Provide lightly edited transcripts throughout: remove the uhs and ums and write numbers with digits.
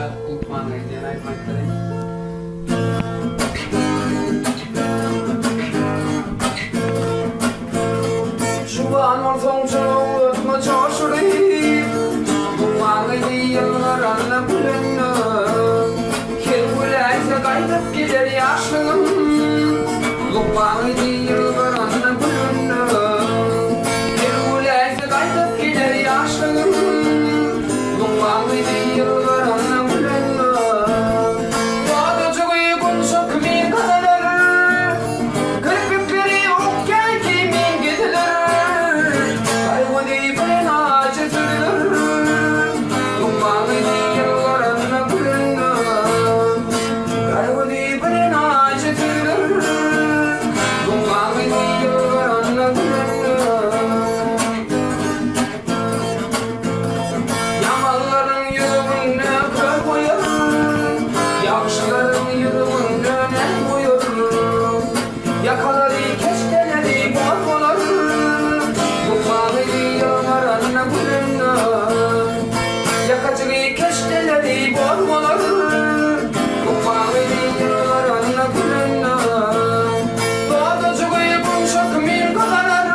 kısaca unutmanı diyen aytmaktayım. Şuan olsam çoğutma çoşurayım, Dumanı yıllar anla bulunna, Kelgulaysa kaytıp gider yaşlığım, Dumanı yıllar anla bulunna, Kelgulaysa kaytıp gider yaşlığım, Dumanı yıllar anla bulunna. Doğada çoğuyu konuşup min kadalar, Kırpıkları okken kimin gidilir, Kaygıdı ben acıtılır, Dumanı yıllar anla bulunna, Kaygıdı ben acıtılır, Dumanı yıllar anla bulunna. Yamalların yürümünde kör koyar, Yakşıların yürümünde men koyar, Yakaları keşkeleri bol bolar, Dumanı yıllar anla bulunna, Yakacığı keşkeleri bol bolar, Dumanı yıllar anla bulunna. Doğada çoğuyu konuşup min kadalar,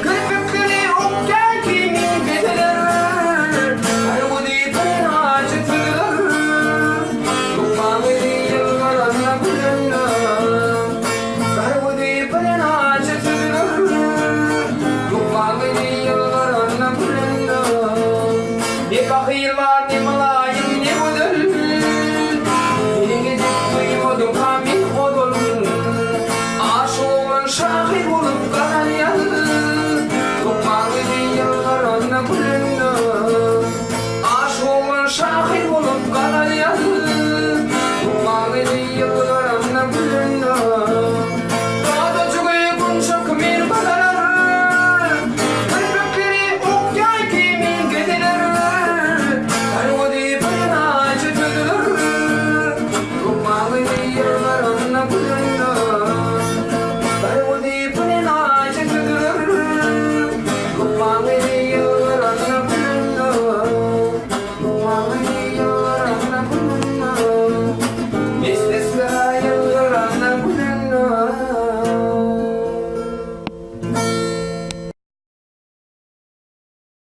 Kırpıkları okken kimin gidilir, Kaygıdı ben acıtılır, Dumanı yıllar anla bulunna, Kaygıdı ben acıtılır, Dumanı yıllar anla bulunna. Ne bakıyır var ne malayım ne ödül, Beni gidip duymadım kamin odul, Aşığın şahit olup kanayan, Dumanı yıllar anla bulunna, Aşığın şahit olup kanayan, Dumanı yıllar anla bulunna.